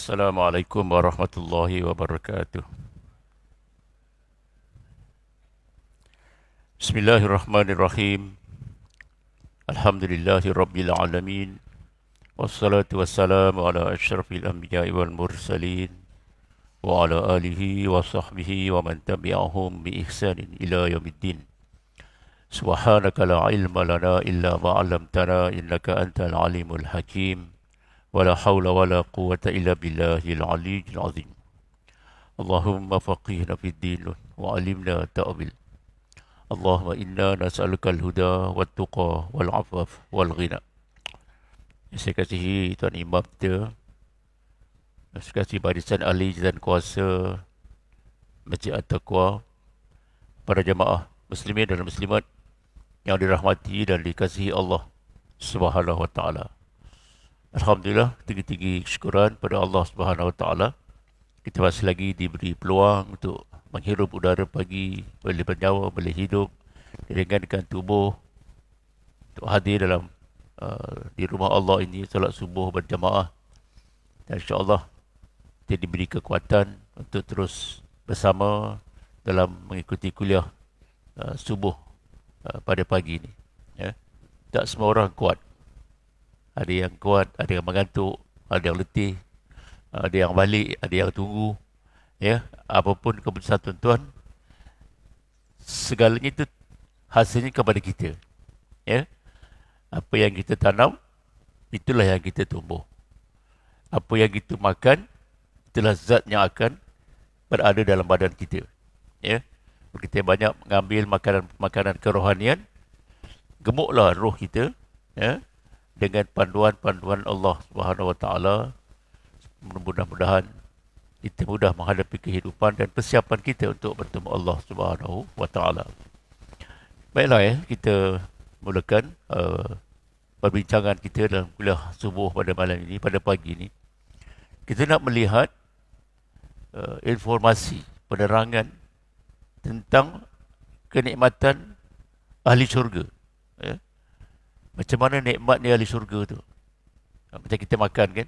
Assalamualaikum warahmatullahi wabarakatuh. Bismillahirrahmanirrahim. Alhamdulillahi rabbil alamin. Wassalatu wassalamu ala asyrafil anbiya'i wal mursalin wa ala alihi wa sahbihi wa man tabi'ahum bi ihsanin ila yaumiddin. Subhanaka la ilma lana illa ma 'allamtana innaka antal alimul hakim. ولا حول ولا قوة إلا بالله العلي العظيم. اللهم فقهنا في الدين وعلمنا التأويل. اللهم إنا نسألك الهدى والتقى والعفاف والغنى. Saya kasihi Tuan Imam kita, saya kasihi barisan ahli dan kuasa Masjid At-Taqwa, para jemaah muslimin dan muslimat yang dirahmati dan dikasihi Allah Subhanahu wa taala. Alhamdulillah, tinggi-tinggi syukuran pada Allah Subhanahu Wa Taala. Kita masih lagi diberi peluang untuk menghirup udara pagi, boleh bernyawa, boleh hidup, diringankan tubuh, untuk hadir dalam di rumah Allah ini, salat subuh berjamaah. Dan insyaAllah kita diberi kekuatan untuk terus bersama dalam mengikuti kuliah subuh pada pagi ini. Ya. Tak semua orang kuat. Ada yang kuat, ada yang mengantuk, ada yang letih, ada yang balik, ada yang tunggu. Ya, apapun keputusan tuan-tuan, segalanya itu hasilnya kepada kita. Ya, apa yang kita tanam, itulah yang kita tumbuh. Apa yang kita makan, itulah zat yang akan berada dalam badan kita. Ya, kita banyak mengambil makanan kerohanian, gemuklah roh kita. Ya, dengan panduan-panduan Allah Subhanahu Wa Taala. Mudah-mudahan kita mudah menghadapi kehidupan dan persiapan kita untuk bertemu Allah Subhanahu Wa Taala. Baiklah, kita mulakan perbincangan kita dalam kuliah subuh pada malam ini, pada pagi ini. Kita nak melihat informasi, penerangan tentang kenikmatan ahli syurga. Ya. Macam mana nikmatnya ahli syurga tu? Macam kita makan kan?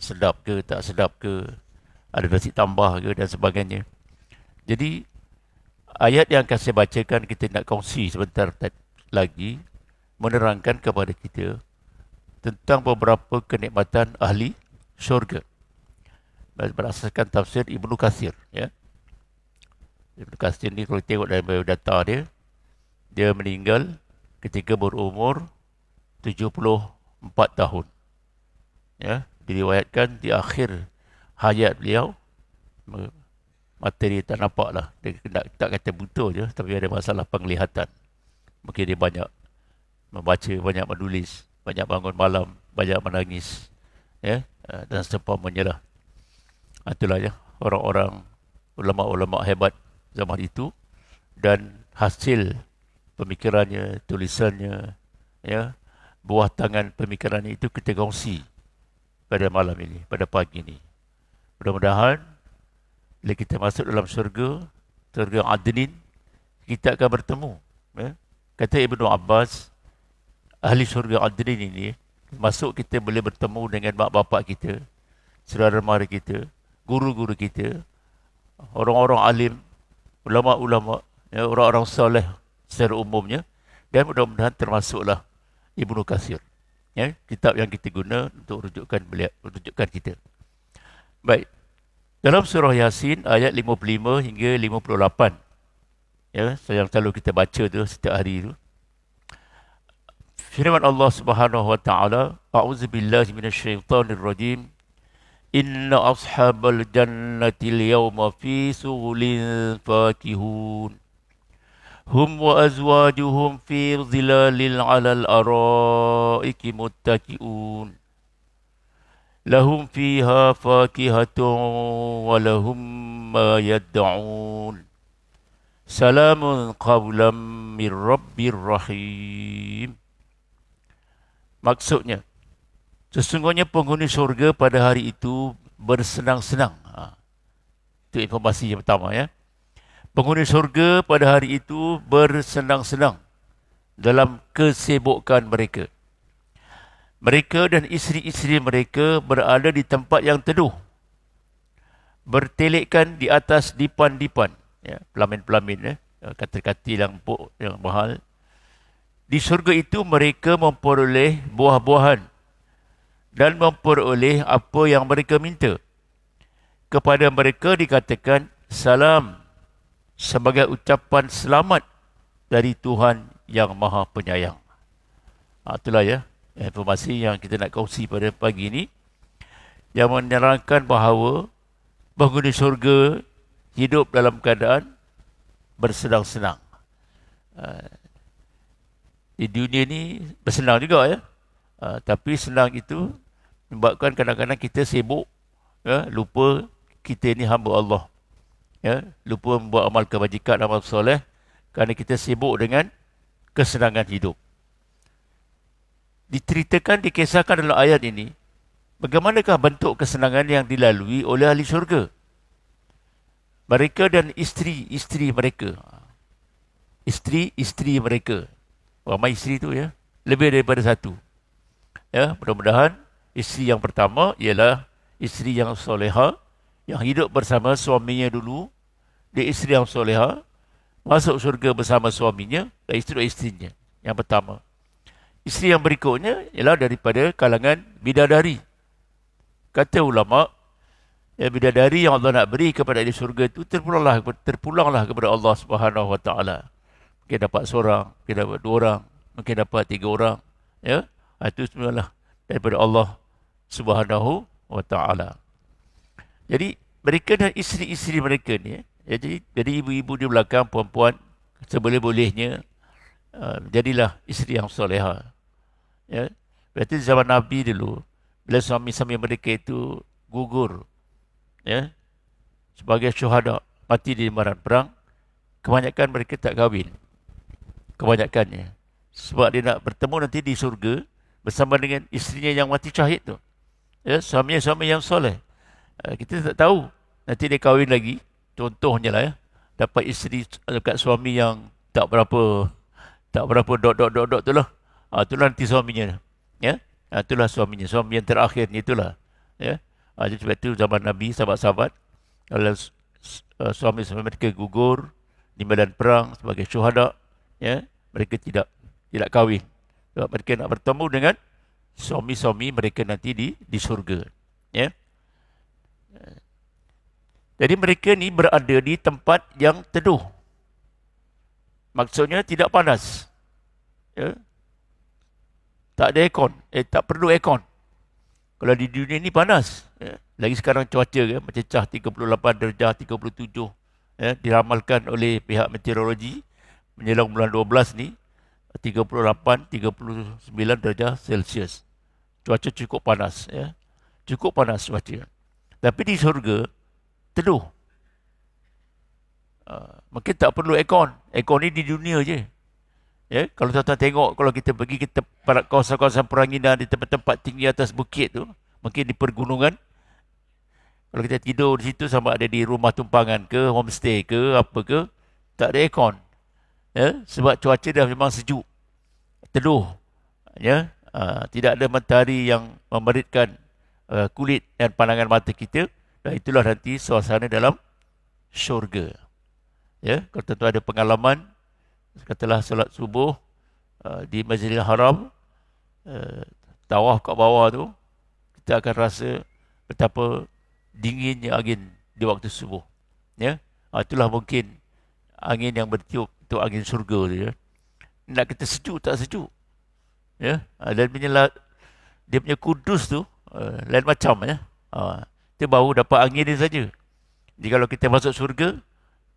Sedap ke, tak sedap ke, ada nasi tambah ke dan sebagainya. Jadi, ayat yang akan saya bacakan, kita nak kongsi sebentar lagi, menerangkan kepada kita tentang beberapa kenikmatan ahli syurga. Berasaskan tafsir Ibnu Katsir. Ya. Ibnu Katsir ni kalau tengok dari biodata dia, dia meninggal ketika berumur 74 tahun. Ya, diriwayatkan di akhir hayat beliau, mata dia tak nampak lah. Dia tak kata buta je, tapi ada masalah penglihatan. Mungkin dia banyak membaca, banyak menulis, banyak bangun malam, banyak menangis. Ya, dan seumpamanya lah. Itulah ya, orang-orang ulama-ulama hebat zaman itu, dan hasil pemikirannya, tulisannya, ya, buah tangan pemikirannya itu kita kongsi pada malam ini, pada pagi ini. Mudah-mudahan bila kita masuk dalam syurga Adnin, kita akan bertemu. Ya. Kata Ibnu Abbas, ahli syurga Adnin ini, masuk kita boleh bertemu dengan mak bapak kita, saudara mara kita, guru-guru kita, orang-orang alim, ulama-ulama, ya, orang-orang soleh secara umumnya, dan mudah-mudahan termasuklah Ibnu Katsir. Ya, kitab yang kita guna untuk rujukan kita. Baik. Dalam surah Yasin ayat 55 hingga 58. Ya, yang selalu kita baca tu setiap hari tu. Firman Allah Subhanahu wa taala, a'udzubillahi minasyaitonir rajim. Inna ashabal jannati al-yawma fi sughulin fakihun. Hum wa azwajuhum fi zilalil 'alal araiki muttaki'un. Lahum fiha fakihatun wa lahum ma yad'un. Salamun qawlam mir rabbir rahim. Maksudnya, sesungguhnya penghuni syurga pada hari itu bersenang-senang. Itu informasi yang pertama, ya. Penghuni syurga pada hari itu bersenang-senang dalam kesibukan mereka. Mereka dan isteri-isteri mereka berada di tempat yang teduh. bertelekkan di atas dipan-dipan, ya, pelamin-pelamin, katil-katil yang empuk, yang mahal. Di syurga itu mereka memperoleh buah-buahan dan memperoleh apa yang mereka minta. Kepada mereka dikatakan salam, sebagai ucapan selamat dari Tuhan yang Maha Penyayang. Itulah ya informasi yang kita nak kongsi pada pagi ini, yang menerangkan bahawa penghuni syurga hidup dalam keadaan bersenang-senang. Di dunia ni bersenang juga ya. Tapi senang itu menyebabkan kadang-kadang kita sibuk, ya, lupa kita ni hamba Allah. Ya, lupa membuat amal kebajikan, amal soleh, kerana kita sibuk dengan kesenangan hidup. Diceritakan, dikisahkan dalam ayat ini, bagaimanakah bentuk kesenangan yang dilalui oleh ahli syurga. Mereka dan isteri-isteri mereka. Isteri-isteri mereka. Ramai isteri tu ya. Lebih daripada satu. Ya, mudah-mudahan isteri yang pertama ialah isteri yang soleha, yang hidup bersama suaminya dulu. Dia isteri yang soleha, masuk syurga bersama suaminya dan isteri-isterinya. Yang pertama. Isteri yang berikutnya ialah daripada kalangan bidadari. Kata ulama, ya, bidadari yang Allah nak beri kepada ahli syurga itu terpulanglah kepada Allah Subhanahu Wa Taala. Mungkin dapat seorang, mungkin dapat 2 orang, mungkin dapat 3 orang. Ya, itu semualah daripada Allah Subhanahu Wa Taala. Jadi mereka dan isteri-isteri mereka ni, ya, jadi ibu-ibu di belakang, perempuan seboleh-bolehnya jadilah isteri yang soleha. Ya, berarti zaman Nabi dulu, bila suami-suami mereka itu gugur, ya, sebagai syuhada, mati di medan perang, kebanyakan mereka tak kahwin. Kebanyakannya. Sebab dia nak bertemu nanti di syurga bersama dengan isterinya yang mati syahid tu. Ya, suami yang soleh. Kita tak tahu nanti dia kahwin lagi. Contohnya lah ya, dapat isteri dekat suami yang tak berapa dot tu lah. Itulah nanti suaminya. Ya, itulah suaminya. Suami yang terakhir ni itulah. Ya. Sebab itu zaman Nabi, sahabat-sahabat, kalau suami-suami mereka gugur di medan perang sebagai syuhada, ya, mereka tidak kahwin. Sebab mereka nak bertemu dengan suami-suami mereka nanti di syurga. Ya. Jadi mereka ni berada di tempat yang teduh. Maksudnya tidak panas. Ya. Tak ada aircon. Tak perlu aircon. Kalau di dunia ni panas. Ya. Lagi sekarang cuaca mencecah 38 darjah, 37. Ya, diramalkan oleh pihak meteorologi menjelang bulan 12 ni 38, 39 darjah Celsius. Cuaca cukup panas. Ya. Cukup panas cuaca. Tapi di syurga teduh. Mungkin tak perlu aircon. Aircon ni di dunia je. Ya, kalau tuan-tuan tengok, kalau kita pergi ke kawasan-kawasan peranginan di tempat-tempat tinggi atas bukit tu, mungkin di pergunungan, kalau kita tidur di situ sama ada di rumah tumpangan ke, homestay ke, apa ke, tak ada aircon. Ya, sebab cuaca dah memang sejuk. Teduh. Ya, tidak ada matahari yang memeritkan kulit dan pandangan mata kita. Dan itulah nanti suasana dalam syurga. Ya, kalau tuan-tuan ada pengalaman, katalah solat subuh di Masjidil Haram, tawaf kat bawah tu, kita akan rasa betapa dinginnya angin di waktu subuh. Ya, itulah mungkin angin yang bertiup, itu angin syurga tu ya. Nak kita sejuk tak sejuk. Ya, dan dia punya kudus tu lain macam ya. Kita baru dapat angin dia saja. Jadi kalau kita masuk syurga,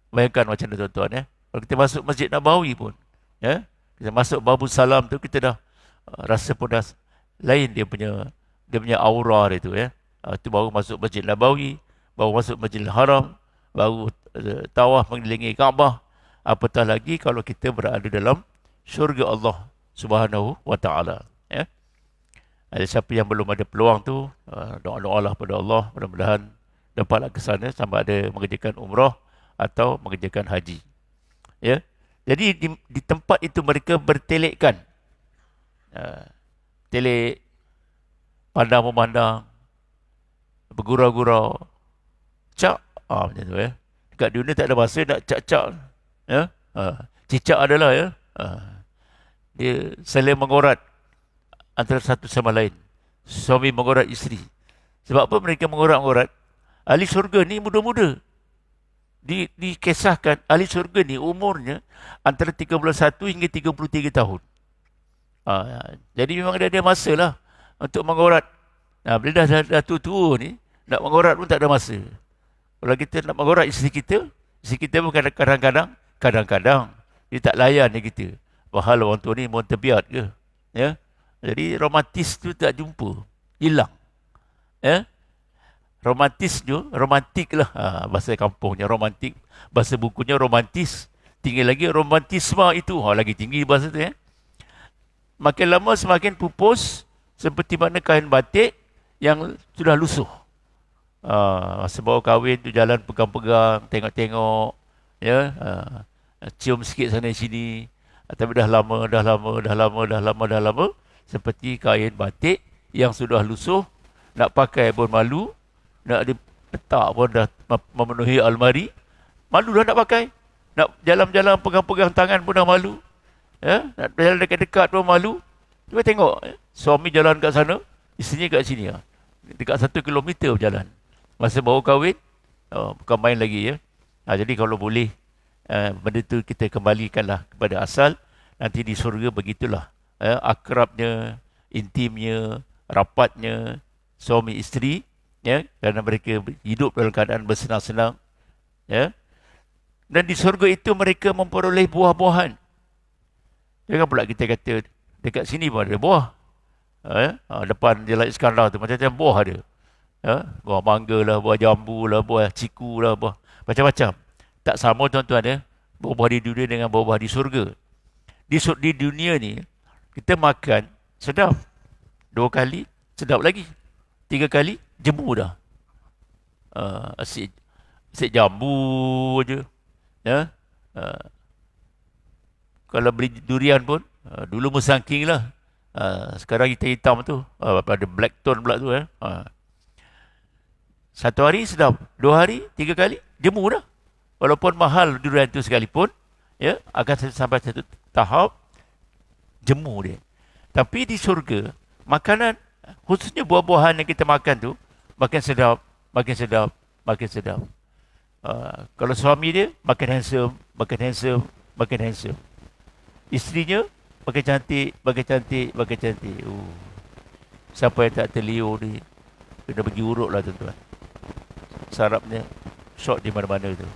bayangkan macam tu tuan-tuan ya. Kalau kita masuk Masjid Nabawi pun, ya, kita masuk Babul Salam tu, kita dah rasa pun dah lain dia punya aura dia tu ya. Itu baru masuk Masjid Nabawi, baru masuk Masjidil Haram, baru tawaf mengelilingi Kaabah. Apatah lagi kalau kita berada dalam syurga Allah Subhanahu Wa Taala. Ya. Ada siapa yang belum ada peluang tu, doa-doalah pada Allah, mudah-mudahan dapatlah ke sana sama ada mengerjakan umrah atau mengerjakan haji. Ya. Jadi di tempat itu mereka bertelekkan. Telek, pandang memandang, bergurau-gurau, cak, macam tu ya. Dekat dunia tak ada masa nak cak-cak, ya. Cicak adalah ya. Dia saling mengorat antara satu sama lain. Suami mengorat isteri. Sebab apa mereka mengorat-ngorat? Ahli syurga ni muda-muda. Dikisahkan ahli syurga ni umurnya antara 31 hingga 33 tahun. Jadi memang dia ada masa lah untuk mengorat. Bila dah tua ni, nak mengorat pun tak ada masa. Kalau kita nak mengorat isteri kita pun kadang-kadang dia tak layan kita. Wahal orang tua ni mohon terbiat ke? Ya? Jadi romantis tu tak jumpa. Hilang. Ya? Romantik lah. Bahasa kampungnya romantik. Bahasa bukunya romantis. Tinggi lagi romantisme itu. Lagi tinggi bahasa tu ya. Makin lama semakin pupus. Seperti mana kain batik yang sudah lusuh. Masa bawa kahwin tu jalan pegang-pegang, tengok-tengok. Ya. Cium sikit sana sini. Tapi dah lama. Seperti kain batik yang sudah lusuh. Nak pakai pun malu. Nak diletak pun dah memenuhi almari. Malu dah nak pakai. Nak jalan-jalan pegang-pegang tangan pun dah malu. Ya? Nak jalan dekat-dekat pun malu. Cuba tengok. Suami jalan kat sana. Isterinya kat sini. Dekat 1 kilometer berjalan. Masa baru kahwin. Bukan main lagi ya. Jadi kalau boleh. Benda tu kita kembalikanlah kepada asal. Nanti di surga begitulah. Akrabnya. Intimnya. Rapatnya. Suami isteri. Ya, kerana mereka hidup dalam keadaan bersenang-senang. Ya. Dan di surga itu mereka memperoleh buah-buahan. Jangan pula kita kata dekat sini pun ada buah. Depan Jalan Iskandar tu macam-macam buah ada. Buah mangga lah, buah jambu lah, buah ciku lah, buah macam-macam. Tak sama tuan-tuan ya. Buah-buah di dunia dengan buah-buah di surga. Di dunia ni kita makan sedap. 2 kali sedap lagi. 3 kali jemu dah. Asyik jambu je. Ya. Kalau beli durian pun dulu musangking lah. Sekarang hitam tu. Ada black tone pula tu. 1 hari sedap. 2 hari, 3 kali jemu dah. Walaupun mahal durian tu sekalipun, ya, akan sampai satu tahap jemu dia. Tapi di surga, makanan, khususnya buah-buahan yang kita makan tu, makin sedap. Kalau suami dia, makin handsome. Isterinya, makin cantik. Siapa yang tak terliur ni, kena pergi urut lah tuan-tuan. Sarapnya, shot di mana-mana tu.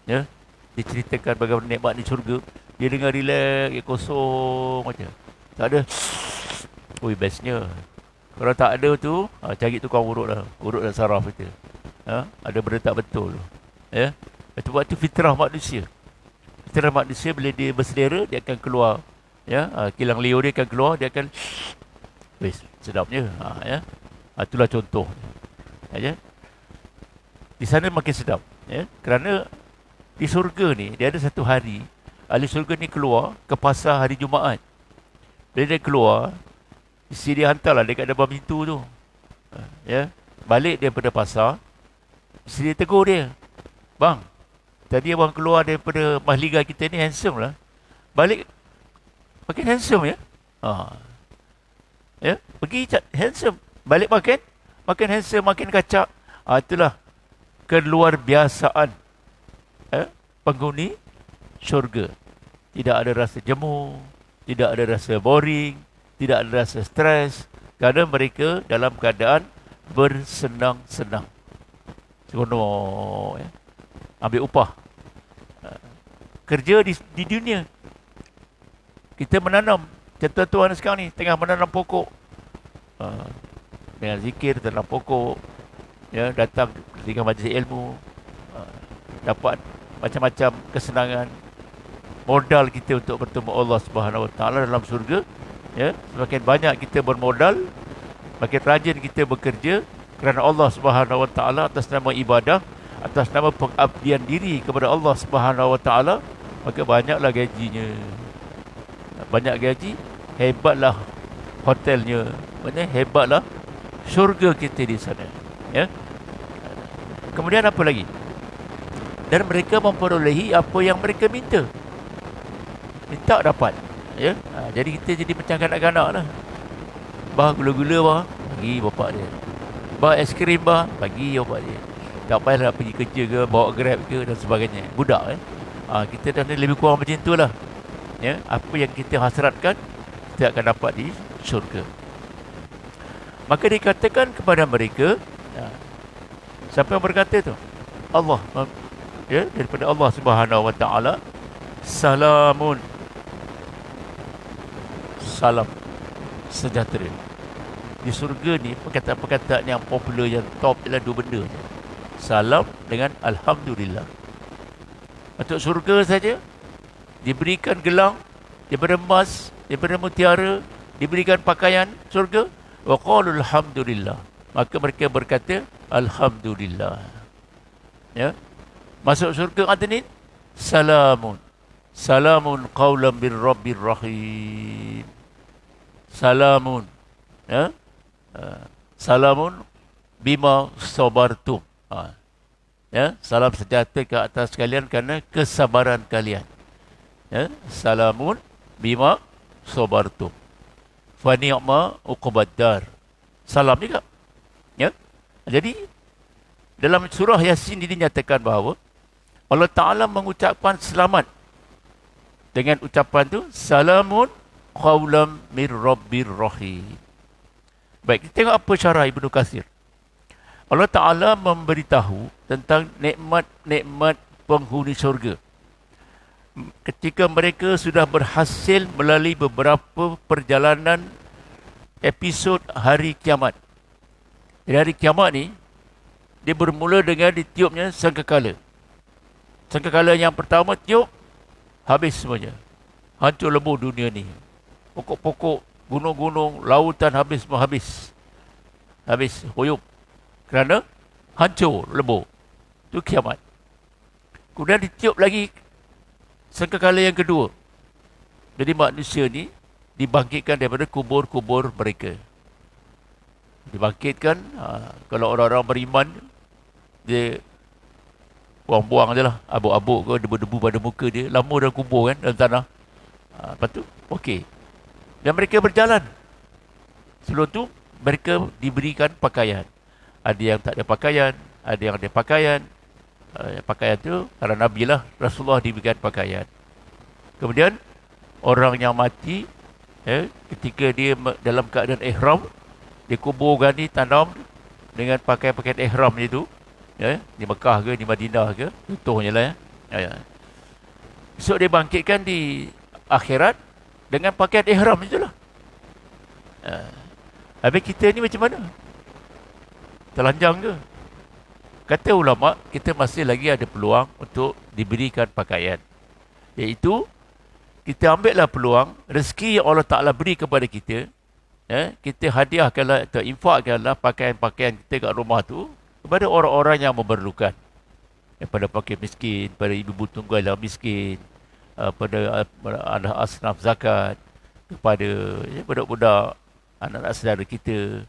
Ya, diceritakan bagaimana nikmat di syurga. Dia dengar relax, dia kosong macam. Tak ada. Bestnya. Kalau tak ada tu, cari tukang urut lah. Urut dan saraf kita. Ada benda tak betul. Ya. Sebab itu fitrah manusia. Fitrah manusia bila dia berselera, dia akan keluar. Ya. Kilang liur dia akan keluar, dia akan sedapnya. Ya. Itulah contoh. Ya. Di sana makin sedap. Ya. Kerana di surga ni, dia ada satu hari, ahli surga ni keluar ke pasar hari Jumaat. Bila dia keluar, isteri dia hantarlah dekat depan pintu tu. Ya. Balik daripada pasar, isteri dia tegur dia. Bang, tadi abang keluar daripada mahligai kita ni handsome lah. Balik, makin handsome ya. Ya, pergi handsome. Balik makin handsome, makin kacak. Itulah keluar biasaan penghuni syurga. Tidak ada rasa jemu, tidak ada rasa boring, tidak ada rasa stres, kerana mereka dalam keadaan bersenang-senang. Seronok ya. Ambil upah. Kerja di dunia. Kita menanam. Contoh tuan sekarang ni tengah menanam pokok. Dengan zikir tanam pokok. Ya, datang dengan majlis ilmu. Dapat macam-macam kesenangan. Modal kita untuk bertemu Allah Subhanahu Wa Taala dalam surga. Ya, semakin banyak kita bermodal, makin rajin kita bekerja kerana Allah Subhanahu Wa Taala atas nama ibadah, atas nama pengabdian diri kepada Allah Subhanahu Wa Taala, maka banyaklah gajinya. Banyak gaji, hebatlah hotelnya. Maksudnya hebatlah syurga kita di sana. Ya. Kemudian apa lagi? Dan mereka memperolehi apa yang mereka minta. Minta dapat. Ya? Jadi kita jadi macam kanak-kanak lah. Bah gula-gula bah, bagi bapak dia. Bah es krim bah, bagi bapak dia. Tak payah nak pergi kerja ke, bawa Grab ke dan sebagainya. Budak kita dah lebih kurang macam tu lah. Ya? Apa yang kita hasratkan, kita akan dapat di syurga. Maka dikatakan kepada mereka, siapa yang berkata tu? Allah. Ya, daripada Allah Subhanahu Wa Taala, salamun, salam, sejahtera. Di surga ni perkataan-perkataan yang popular, yang top ialah dua benda je. Salam dengan alhamdulillah. Untuk surga saja diberikan gelang daripada emas, daripada mutiara, diberikan pakaian surga, wa qalu alhamdulillah. Maka mereka berkata alhamdulillah. Ya. Masuk surga adnin, salamun. Salamun qawlan bir rabbir rahim. Salamun. Ya. Salamun bima sabartum. Ya, salam sejahtera ke atas kalian kerana kesabaran kalian. Ya, salamun bima sabartum. Fa ni'ma uqbaddar. Salam juga. Ya. Jadi dalam surah Yasin ini dinyatakan bahawa Allah Ta'ala mengucapkan selamat dengan ucapan tu, salamun qawlam mir rabbir rahim. Baik, kita tengok apa syarah Ibnu Katsir. Allah Ta'ala memberitahu tentang nikmat-nikmat penghuni syurga. Ketika mereka sudah berhasil melalui beberapa perjalanan episod hari kiamat. Jadi hari kiamat ni, dia bermula dengan ditiupnya sangkakala. Sangkakala yang pertama tiup, habis semuanya. Hancur lebur dunia ni. Pokok-pokok, gunung-gunung, lautan habis semua habis. Habis, huyup. Kerana hancur lebur. Itu kiamat. Kemudian ditiup lagi sangkakala yang kedua. Jadi manusia ni dibangkitkan daripada kubur-kubur mereka. Dibangkitkan, kalau orang-orang beriman, dia buang-buang je lah. Abuk-abuk ke, debu-debu pada muka dia. Lama dalam kubur kan, dalam tanah. Lepas tu, okey. Dan mereka berjalan. Sebelum tu, mereka diberikan pakaian. Ada yang tak ada pakaian, ada yang ada pakaian. Pakaian tu, para Nabi lah, Rasulullah diberikan pakaian. Kemudian, orang yang mati, ketika dia dalam keadaan ihram, dikuburkan di tanam dengan pakaian-pakaian ihram itu, di Mekah ke, di Madinah ke, contohnya lah ya. Besok dia bangkitkan di akhirat dengan pakaian ihram itulah. Habis kita ni macam mana? Telanjang ke? Kata ulama, kita masih lagi ada peluang untuk diberikan pakaian. Iaitu, kita ambillah peluang, rezeki yang Allah Ta'ala beri kepada kita, kita hadiahkanlah atau infakkanlah pakaian-pakaian kita kat rumah tu kepada orang-orang yang memerlukan. Pada fakir miskin, pada ibu tunggal yang miskin, pada anak asnaf zakat, kepada budak-budak, anak-anak saudara kita.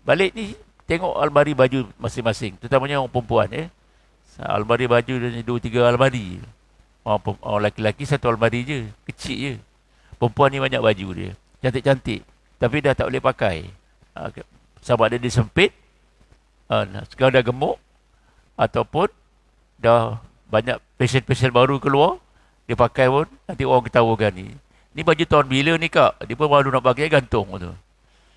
Balik ni, tengok almari baju masing-masing, terutamanya orang perempuan. Almari baju dia 2-3 almari. Orang lelaki-lelaki satu almari je, kecil je. Perempuan ni banyak baju dia, cantik-cantik. Tapi dah tak boleh pakai. Sama ada dia sempit, sekarang dah gemuk, ataupun dah banyak fashion-fashion baru keluar, dia pakai pun, nanti orang ketawakan ni. Ni baju tahun bila ni kak? Dia pun baru nak pakai, gantung tu.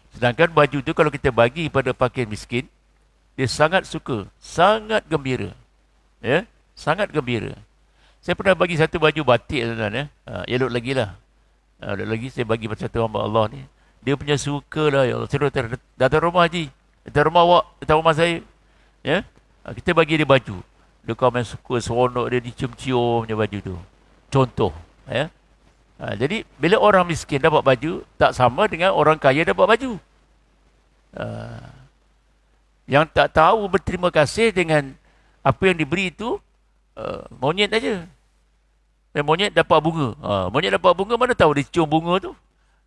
Sedangkan baju tu kalau kita bagi pada fakir miskin, dia sangat suka, sangat gembira. Ya, sangat gembira. Saya pernah bagi satu baju batik tuan-tuan, elok lagi lah. Elok lagi saya bagi pada satu hamba Allah ni. Dia punya suka lah, ya Allah. Saya datang rumah Haji, datang rumah awak, datang rumah saya. Ya, kita bagi dia baju. Dia kau main suka, seronok dia dicium-cium punya baju tu. Contoh. Ya. Jadi, bila orang miskin dapat baju, tak sama dengan orang kaya dapat baju. Yang tak tahu berterima kasih dengan apa yang diberi itu, monyet aja. Dan monyet dapat bunga. Monyet dapat bunga, mana tahu dia cium bunga tu.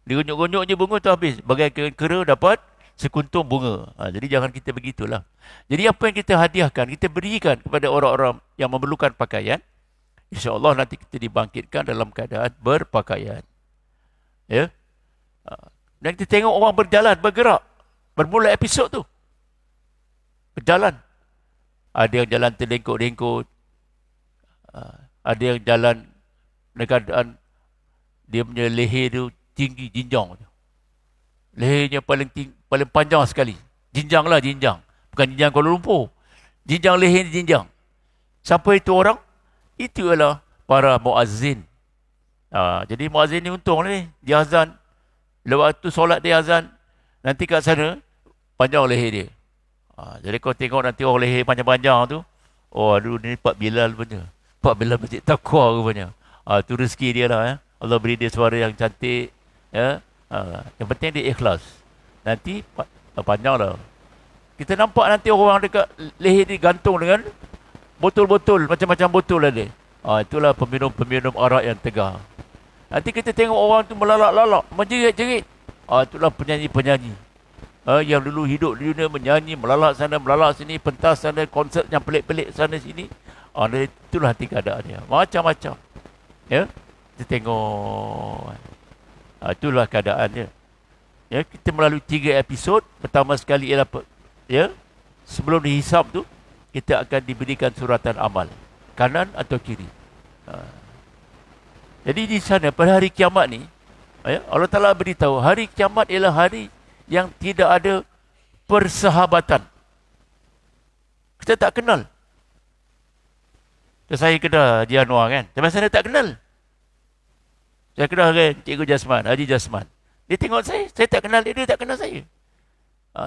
Dia gonyok-gonyok je bunga tu habis. Bagai kera dapat sekuntum bunga. Jadi jangan kita begitulah. Jadi apa yang kita hadiahkan, kita berikan kepada orang-orang yang memerlukan pakaian, insya-Allah nanti kita dibangkitkan dalam keadaan berpakaian. Ya. Dan kita tengok orang berjalan, bergerak. Bermula episod tu. Berjalan. Ada yang jalan terlengkut-lengkut. Ada yang jalan dengan keadaan dia punya leher tu tinggi, jinjang. Lehernya paling panjang sekali. Jinjang lah, jinjang. Bukan jinjang Kuala Lumpur. Jinjang leher ni jinjang. Siapa itu orang? Itu adalah para muazzin. Jadi muazzin ni untung ni. Dia azan. Lepas tu solat dia azan. Nanti kat sana, panjang leher dia. Jadi kau tengok nanti orang leher panjang-panjang tu. Oh, aduh, ni Pak Bilal punya. Pak Bilal Masjid Taqwa rupanya. Tu rezeki dia lah. Ya. Allah beri dia suara yang cantik. Ya. Yang penting dia ikhlas. Nanti panjang lah. Kita nampak nanti orang dekat leher dia gantung dengan botol-botol. Macam-macam botol ada. Itulah peminum-peminum arak yang tegar. Nanti kita tengok orang tu melalak-lalak. Menjerit-jerit. Itulah penyanyi-penyanyi. Yang dulu hidup di dunia menyanyi. Melalak sana, melalak sini. Pentas sana, konsert yang pelik-pelik sana sini. Itulah hati keadaan dia. Macam-macam. Ya. Kita tengok. Itulah keadaannya. Ya, kita melalui 3 episod. Pertama sekali ialah sebelum dihisap tu, kita akan diberikan suratan amal. Kanan atau kiri. Jadi di sana pada hari kiamat ni, Allah Ta'ala beritahu, hari kiamat ialah hari yang tidak ada persahabatan. Kita tak kenal. Saya kenal Haji Anwar kan. Tapi saya tak kenal. Saya kenal kan Cikgu Jasman, Haji Jasman. Dia tengok saya tak kenal dia, dia tak kenal saya.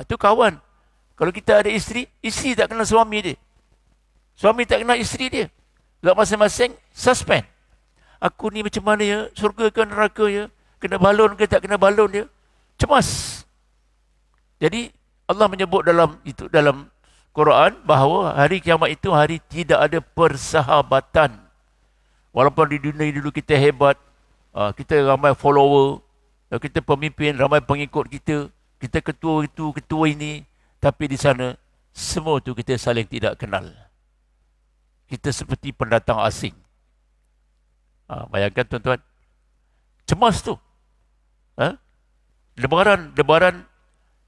Tu kawan. Kalau kita ada isteri tak kenal suami dia. Suami tak kenal isteri dia. Sebab masing-masing suspend. Aku ni macam mana ya? Surga ke neraka ya? Kena balon ke tak kena balon dia? Cemas. Jadi Allah menyebut dalam Quran bahawa hari kiamat itu hari tidak ada persahabatan. Walaupun di dunia dulu kita hebat, kita ramai follower, kita pemimpin, ramai pengikut kita, kita ketua itu, ketua ini, tapi di sana semua tu kita saling tidak kenal. Kita seperti pendatang asing. Bayangkan tuan-tuan, cemas tu. Debaran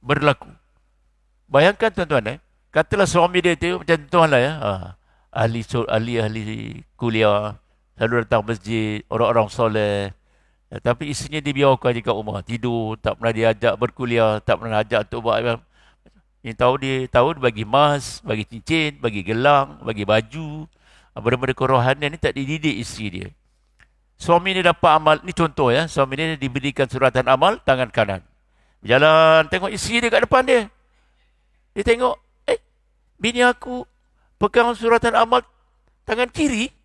berlaku. Bayangkan tuan-tuan, katalah suami dia tu macam tuan lah ya. Ahli kuliah, selalu datang masjid, orang-orang soleh. Tapi isinya dibiarkan je kat rumah. Tidur, tak pernah diajak berkuliah, tak pernah ajak untuk buat apa. Yang dia bagi emas, bagi cincin, bagi gelang, bagi baju. Benda-benda kerohanian ni tak dididik isteri dia. Suami dia dapat amal, ni contoh ya. Suami dia diberikan suratan amal, tangan kanan. Berjalan, tengok isteri dia kat depan dia. Dia tengok, bini aku pegang suratan amal tangan kiri.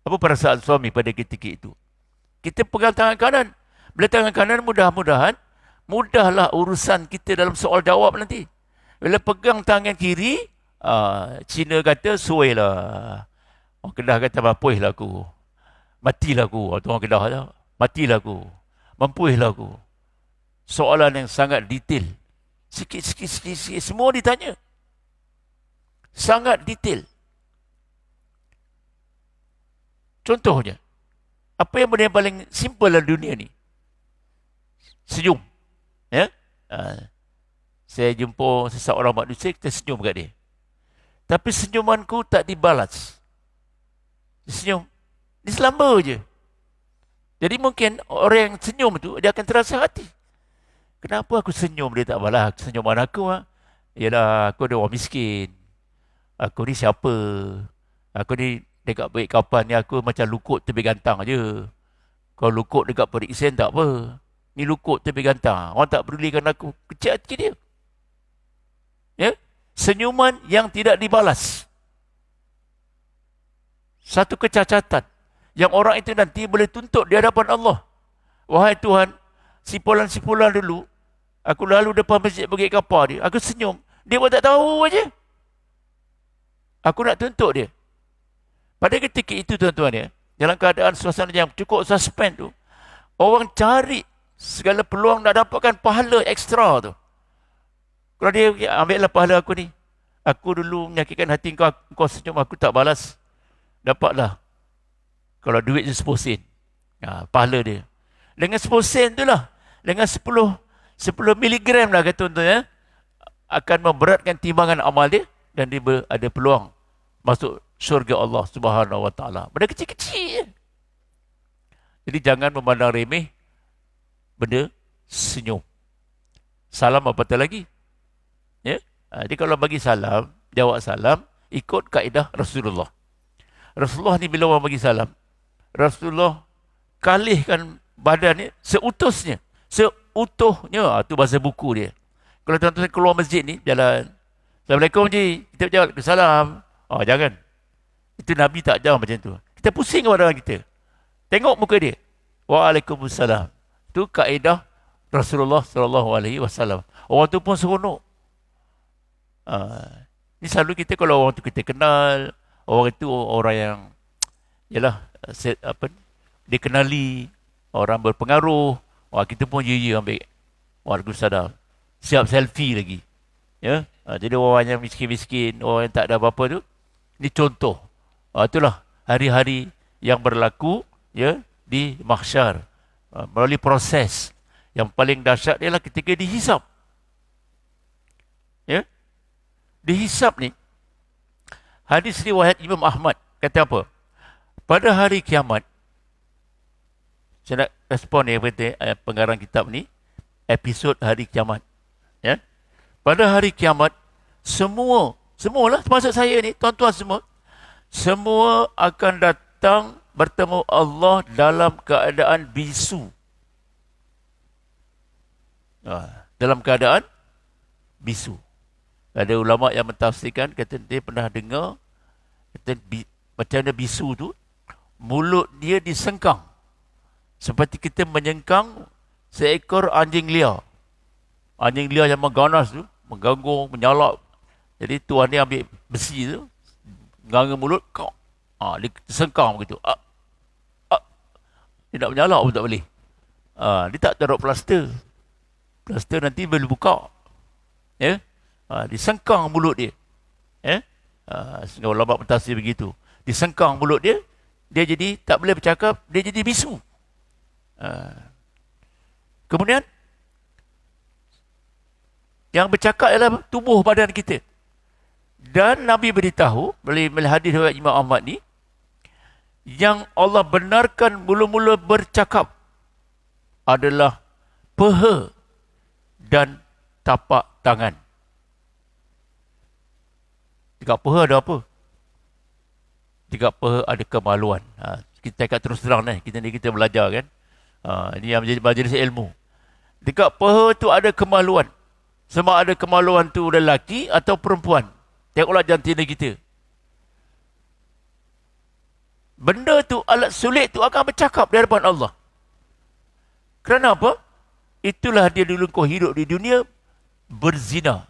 Apa perasaan suami pada ketika itu? Kita pegang tangan kanan. Bila tangan kanan mudahlah urusan kita dalam soal jawab nanti. Bila pegang tangan kiri, Cina kata suai lah. Orang Kedah kata mampuih lah aku. Matilah aku. Orang Kedah kata matilah aku. Mampuih lah aku. Soalan yang sangat detail. Sikit. Semua ditanya. Sangat detail. Contohnya, apa yang benda yang paling simple dalam dunia ni? Senyum. Ya? Saya jumpa seseorang manusia, kita senyum kat dia. Tapi senyumanku tak dibalas. Dia senyum. Dia selamba je. Jadi mungkin orang yang senyum tu, dia akan terasa hati. Kenapa aku senyum, dia tak balas senyuman aku? Yalah, aku ada orang miskin. Aku ni siapa? Aku ni dekat Bukit Kapan ni aku macam lukut tepi gantang je. Kalau lukut dekat Perik Sen tak apa. Ni lukut tepi gantang. Orang tak pedulikan aku. Kecil hati dia. Ya? Senyuman yang tidak dibalas. Satu kecacatan. Yang orang itu nanti boleh tuntut di hadapan Allah. Wahai Tuhan, sipulan-sipulan dulu, aku lalu depan masjid Bukit Kapan dia. Aku senyum. Dia pun tak tahu aja. Aku nak tuntut dia. Pada ketika itu tuan-tuan ya, dalam keadaan suasana yang cukup suspend tu, orang cari segala peluang nak dapatkan pahala ekstra tu. Kalau dia ambillah pahala aku ni. Aku dulu menyakitkan hati kau, kau senyum, aku tak balas. Dapatlah. Kalau duit je 10 sen. Pahala dia. Dengan 10 sen tu lah. Dengan 10 miligram lah kata tuan ya. Akan memberatkan timbangan amal dia. Dan dia ada peluang masuk syurga Allah Subhanahu Wa Taala. Benda kecil-kecil. Jadi jangan memandang remeh benda senyum. Salam apatah lagi. Ya? Jadi kalau bagi salam, jawab salam, ikut kaedah Rasulullah. Rasulullah ni bila orang bagi salam, Rasulullah kalihkan badan ni seutusnya. Seutuhnya. Itu bahasa buku dia. Kalau tuan-tuan keluar masjid ni, jalan. Assalamualaikum ji. Kita jawab salam. Jangan. Itu Nabi tak jawab macam tu. Kita pusing kepada orang kita. Tengok muka dia. Waalaikumsalam. Itu kaedah Rasulullah SAW. Orang tu pun seronok. Ni selalu kita kalau orang tu kita kenal, orang itu orang yang dia kenali, orang berpengaruh, kita pun ambil. Waalaikumsalam. Siap selfie lagi. Ya. Jadi orang yang miskin-miskin, orang yang tak ada apa-apa tu, ni contoh. Itulah hari-hari yang berlaku ya di mahsyar. Melalui proses yang paling dahsyat ialah ketika dihisap. Ya. Dihisap ni, hadis riwayat Imam Ahmad kata apa? Pada hari kiamat, saya nak respon yang pengarang kitab ni, episod hari kiamat. Ya. Pada hari kiamat, semualah termasuk saya ni, tuan-tuan semua akan datang bertemu Allah dalam keadaan bisu. Dalam keadaan bisu. Ada ulama yang mentafsirkan, kata dia pernah dengar, kata macam mana bisu tu, mulut dia disengkang. Seperti kita menyengkang seekor anjing liar. Anjing liar yang mengganas tu, mengganggu, menyalak. Jadi tuan dia ambil besi tu, gangga mulut, dia sengkang begitu. Dia nak menyalak pun tak boleh. Dia tak taruh plaster. Plaster nanti boleh buka. Ya? Disengkang mulut dia. Ya? Sehingga ulama mentafsir begitu. Disengkang mulut dia, dia jadi tak boleh bercakap, dia jadi bisu. Kemudian, yang bercakap ialah tubuh badan kita. Dan Nabi beritahu, melalui hadis riwayat Imam Ahmad ni, yang Allah benarkan mula-mula bercakap adalah peha dan tapak tangan. Dekat peha ada apa? Dekat peha ada kemaluan. Kita akan terus terang ni. Kita belajar kan. Ini yang menjadi majlis ilmu. Dekat peha tu ada kemaluan. Sama ada kemaluan tu lelaki atau perempuan. Tengoklah jantina kita. Benda tu, alat sulit tu akan bercakap di hadapan Allah. Kerana apa? Itulah dia dulu kau hidup di dunia berzina.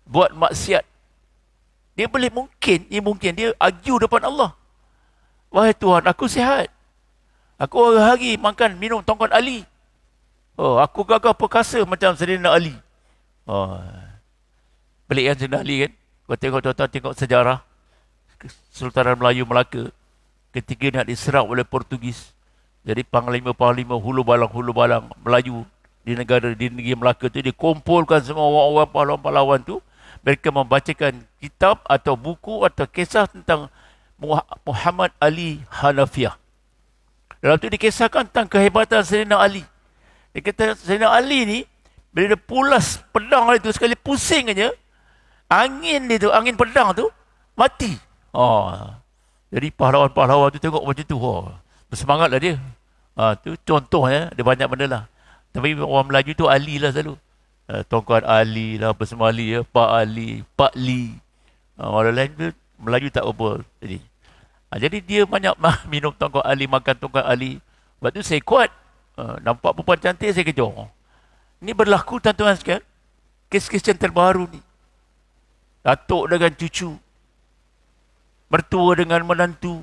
Buat maksiat. Dia boleh mungkin dia argue depan Allah. Wahai Tuhan, aku sihat. Aku hari-hari makan, minum tongkat Ali. Aku gagah perkasa macam Sayyidina Ali. Pelik kan Sayyidina Ali kan? Kau tengok tuan-tuan, tengok sejarah Sultanan Melayu Melaka. Ketika nak diserang oleh Portugis. Jadi panglima-panglima hulu balang Melayu di negeri Melaka tu, dia kumpulkan semua orang-orang pahlawan-pahlawan tu. Mereka membacakan kitab atau buku atau kisah tentang Muhammad Ali Hanafiah. Dalam tu dikisahkan tentang kehebatan Sayyidina Ali. Dia kata Sayyidina Ali ni, bila dia pulas pedang itu, sekali pusing aja, angin pedang tu mati. Jadi pahlawan-pahlawan tu tengok macam tu, bersemangatlah dia. Tu contohnya, ada banyak benda lah. Tapi orang Melayu tu Ali lah selalu. Tongkat Ali lah, apa semua Ali, Pak Ali, Pak Li. Orang lain tu Melayu tak apa. Jadi dia banyak minum tongkat Ali, makan tongkat Ali. Sebab tu saya kuat. Nampak perempuan cantik, saya kejar. Ini berlaku tuan-tuan sekalian. Kes-kes yang terbaru ni. Datuk dengan cucu. Mertua dengan menantu.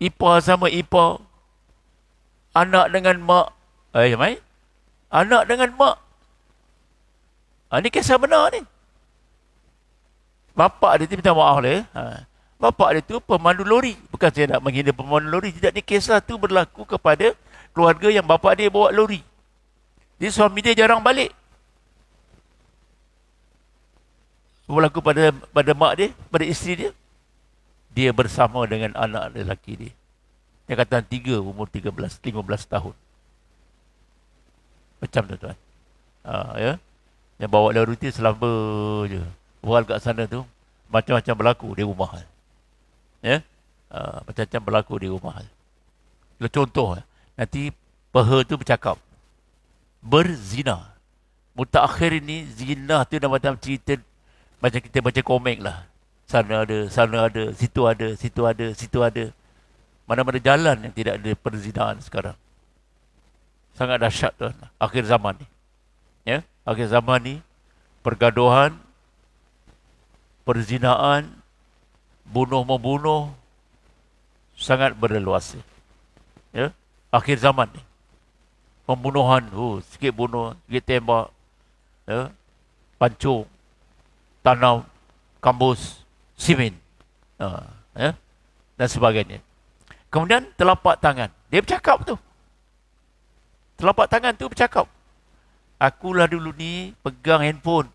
Ipar sama ipar. Anak dengan mak. Anak dengan mak. Ni kisah benar ni. Bapak dia tu minta maaf lah. Bapak dia tu pemandu lori. Bukan saya nak menghina pemandu lori. Tidak, ni kisah tu berlaku kepada keluarga yang bapak dia bawa lori. Jadi suami dia jarang balik. Berlaku pada mak dia, pada isteri dia. Dia bersama dengan anak lelaki dia. Yang kata 3, umur 13, 15 tahun. Macam tu tuan. Ya. Yang bawa lori tu selamba je. Buat kat sana tu, macam-macam berlaku di rumah. Ya. Macam-macam berlaku di rumah. Kalau contoh, nanti peha tu bercakap. Berzina. Mutakhir ni, zina tu dah macam cerita, macam kita baca komik lah. Sana ada, situ ada, situ ada, situ ada. Mana-mana jalan yang tidak ada perzinaan sekarang. Sangat dahsyat tuan. Akhir zaman ni. Ya, akhir zaman ni, pergaduhan, perzinaan, bunuh-membunuh, sangat berleluasa. Ya, akhir zaman ni. Pembunuhan, sikit bunuh, sikit tembak, ya, pancung, tanam, kambus, simen, ya, dan sebagainya. Kemudian telapak tangan. Dia bercakap tu. Telapak tangan tu bercakap. Akulah dulu ni pegang handphone.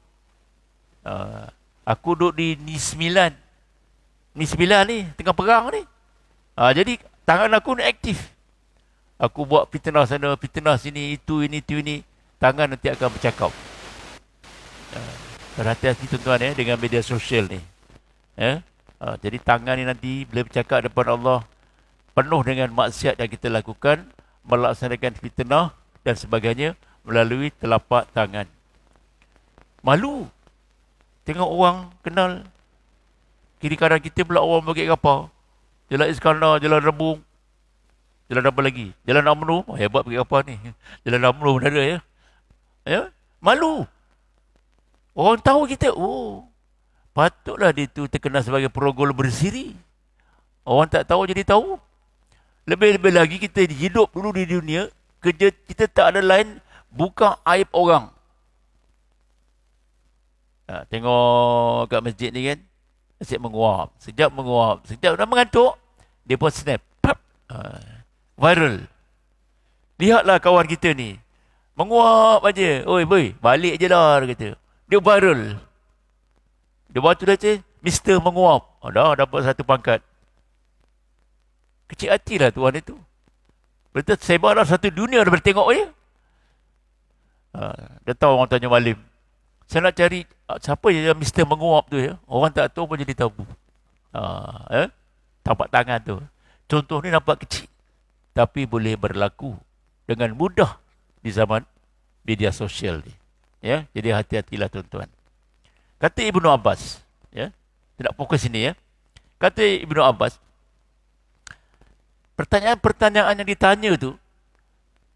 Aku duduk di Ni 9. Ni 9 ni, tengah perang ni. Jadi tangan aku ni aktif. Aku buat fitnah sana, fitnah sini, itu, ini. Tangan nanti akan bercakap. Berhati-hati tuan-tuan ya, dengan media sosial ni. Ya? Jadi tangan ni nanti bila bercakap depan Allah, penuh dengan maksiat yang kita lakukan, melaksanakan fitnah dan sebagainya melalui telapak tangan. Malu. Tengok orang kenal. Kiri kanan kita pula orang bagi kapal. Jalan Iskandar, Jalan Rebung. Jalan apa lagi? Jalan Amno. Hebat pergi kapal ni. Jalan Amno pun ada ya. Ya? Malu. Orang tahu kita. Patutlah dia tu terkenal sebagai perogol bersiri. Orang tak tahu jadi tahu. Lebih-lebih lagi kita hidup dulu di dunia. Kerja kita tak ada lain buka aib orang. Tengok kat masjid ni kan. Asyik menguap. Sekejap menguap. Sekejap dah mengantuk. Dia pun snap. Pap. Viral. Lihatlah kawan kita ni. Menguap aja. Oi boy, balik je lah dia kata. Dia viral. Dia waktu dah cakap, Mr. Menguap. Dah dapat satu pangkat. Kecil hatilah tuan itu. Betul sebarlah satu dunia dah bertengok je. Dia tahu orang tanya Malim. Saya nak cari siapa yang Mr. Menguap tu ya. Orang tak tahu pun jadi tabu. Tapak tangan tu. Contoh ni nampak kecil. Tapi boleh berlaku dengan mudah di zaman media sosial ni. Ya, jadi hati-hatilah tuan-tuan. Kata Ibnu Abbas, ya. Tidak fokus sini ya. Kata Ibnu Abbas, pertanyaan-pertanyaan yang ditanya tu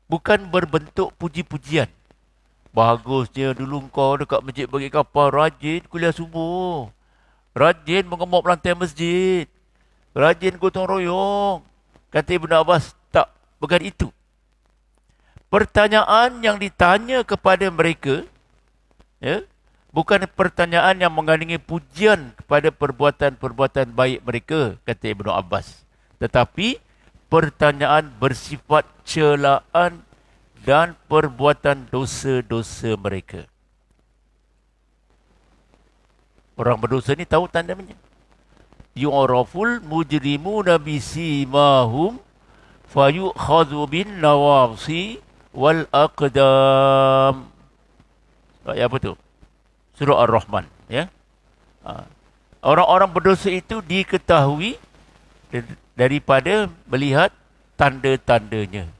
bukan berbentuk puji-pujian. Bagusnya dulu kau dekat masjid bagi kapal, rajin kuliah subuh. Rajin mengemuk lantai masjid. Rajin gotong royong. Kata Ibnu Abbas, tak, bukan itu. Pertanyaan yang ditanya kepada mereka, ya, bukan pertanyaan yang mengandungi pujian kepada perbuatan-perbuatan baik mereka, kata Ibnu Abbas. Tetapi pertanyaan bersifat celaan dan perbuatan dosa-dosa mereka. Orang berdosa ni tahu tandanya. Yu'raful mujrimuna bisimahum fayu'khadhu bin nawasi wal aqdam. Ayat apa tu? Surah Ar-Rahman, ya. Orang-orang berdosa itu diketahui daripada melihat tanda-tandanya.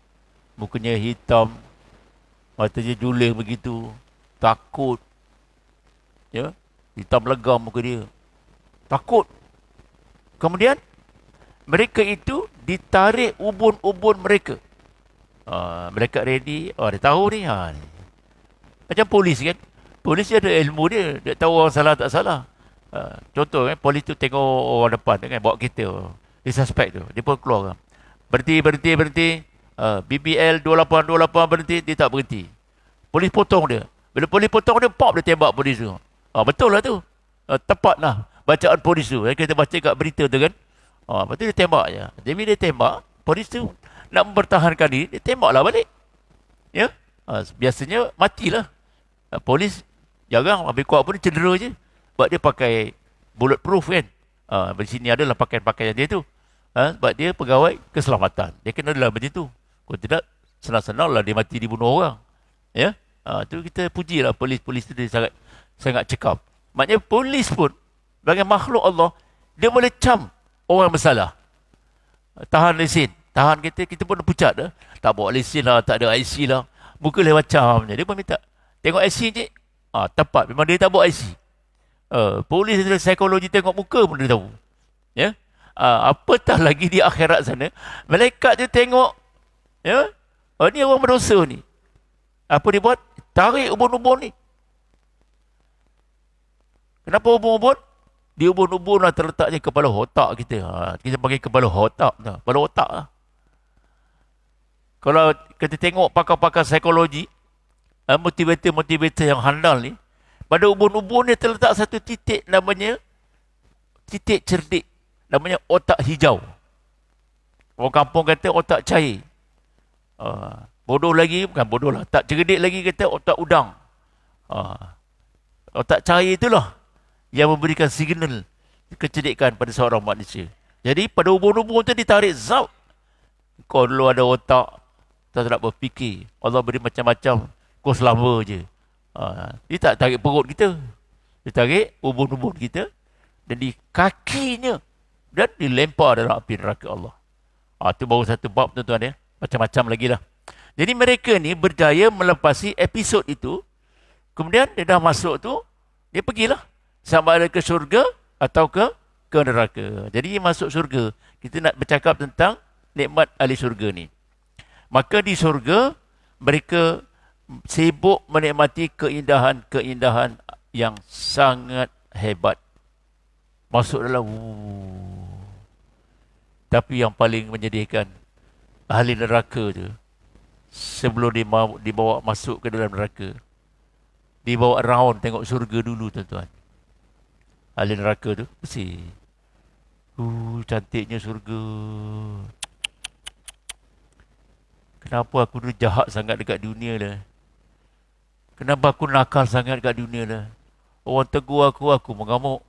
Mukanya hitam, matanya juling begitu, takut. Ya, hitam legam muka dia. Takut. Kemudian mereka itu ditarik ubun-ubun mereka. Mereka ready, dia tahu ni. Macam polis kan. Polis dia ada ilmu dia. Dia tahu orang salah tak salah. Contoh kan, polis tu tengok orang depan kan, bawa kereta. Dia suspect tu. Dia pun keluar kan. Berhenti. BBL 2828 berhenti. Dia tak berhenti. Polis potong dia. Bila polis potong dia, pop dia tembak polis tu. Betul lah tu. Tepat lah bacaan polis tu. Kita baca kat berita tu kan. Lepas tu dia tembak je. Jadi bila dia tembak, polis tu nak mempertahankan diri, dia tembaklah balik. Ya? Biasanya matilah. Polis jarang, habis kuat pun dia cedera je. Sebab dia pakai bulletproof kan. Di sini adalah pakaian-pakaian dia tu. Sebab dia pegawai keselamatan. Dia kena dalam macam tu. Kalau tidak, senang-senang lah dia mati dibunuh orang. Ya? Tu kita pujilah polis-polis tu, dia sangat cekap. Maknanya polis pun, sebagai makhluk Allah, dia boleh cam orang bersalah. Tahan lesen. Tahan kita pun pucat dah. Tak bawa lesen lah, tak ada IC lah. Muka lewat cam je. Dia pun minta, tengok IC je. Tepat. Memang dia tak bawa IC. Polis dari psikologi tengok muka pun dia tahu. Ya? Apatah lagi di akhirat sana, malaikat dia tengok, ya? Ni orang berdosa ni. Apa dia buat? Tarik ubun-ubun ni. Kenapa ubun-ubun? Di ubun-ubun lah terletaknya kepala otak kita. Kita panggil kepala otak. Kepala otak lah. Kalau kita tengok pakar-pakar psikologi, motivator-motivator yang handal ni, pada ubun-ubun dia terletak satu titik, namanya titik cerdik. Namanya otak hijau. Orang kampung kata otak cair. Bodoh lagi, bukan bodoh lah, tak cerdik lagi kata otak udang. Otak cair itulah yang memberikan signal kecerdikan pada seorang manusia. Jadi pada ubun-ubun tu ditarik zap. Kau dulu ada otak, tak nak berfikir. Allah beri macam-macam, kau selama je. Dia tak tarik perut kita. Dia tarik ubun-ubun kita dan di kakinya, dan dilempar dalam api neraka Allah. Itu baru satu bab tuan-tuan ya. Macam-macam lagi lah. Jadi mereka ni berjaya melepasi episod itu. Kemudian dia dah masuk tu, dia pergilah. Sama ada ke syurga atau ke neraka. Jadi masuk syurga. Kita nak bercakap tentang nikmat ahli syurga ni. Maka di syurga, mereka sibuk menikmati keindahan-keindahan yang sangat hebat. Masuk dalam Tapi yang paling menyedihkan, ahli neraka tu, sebelum dibawa masuk ke dalam neraka, dibawa round tengok surga dulu tuan-tuan. Ahli neraka tu bersih. Cantiknya surga. Kenapa aku dulu jahat sangat dekat dunia lah? Kenapa aku nakal sangat dekat dunia lah? Orang tegur aku mengamuk.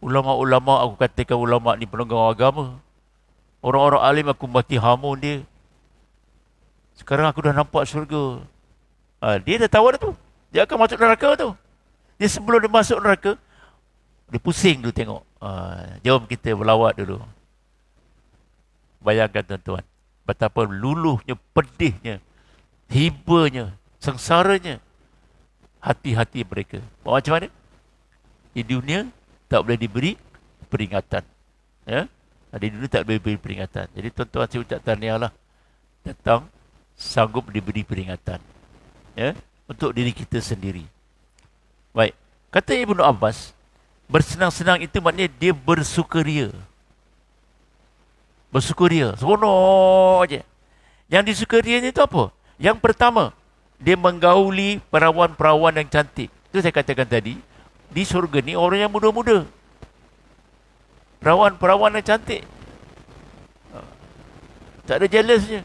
Ulama-ulama, aku katakan ulama ni penegak agama. Orang-orang alim aku mati hamun dia. Sekarang aku dah nampak syurga. Dia dah tahu dah tu. Dia akan masuk neraka tu. Dia sebelum dia masuk neraka, dia pusing dulu tengok. Jom kita berlawat dulu. Bayangkan tuan-tuan, betapa luluhnya, pedihnya, hibanya, sengsaranya hati-hati mereka. Macam mana? Di dunia tak boleh diberi peringatan. Ya? Di dunia tak boleh diberi peringatan. Jadi tuan-tuan, saya ucap tahniah lah. Datang sanggup diberi peringatan. Ya? Untuk diri kita sendiri. Baik. Kata Ibnu Abbas, bersenang-senang itu maknanya dia bersukaria. Bersukaria. Seronok je. Yang disukarianya itu apa? Yang pertama, dia menggauli perawan-perawan yang cantik. Itu saya katakan tadi. Di syurga ni orang yang muda-muda. Perawan-perawan yang cantik. Tak ada jealousnya.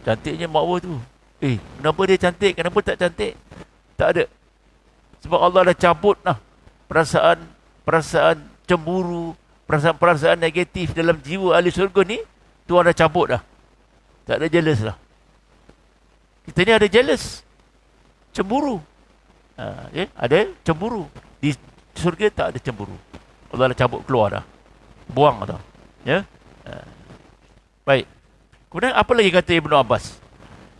Cantiknya makwa tu. Kenapa dia cantik? Kenapa tak cantik? Tak ada. Sebab Allah dah cabut lah perasaan cemburu, perasaan-perasaan negatif dalam jiwa ahli syurga ni. Tuhan dah cabut dah. Tak ada jealous lah. Kita ni ada jealous. Cemburu. Ada cemburu. Di syurga tak ada cemburu. Allah dah cabut keluar dah. Buang dah. Ya. Baik. Kemudian apa lagi kata Ibnu Abbas?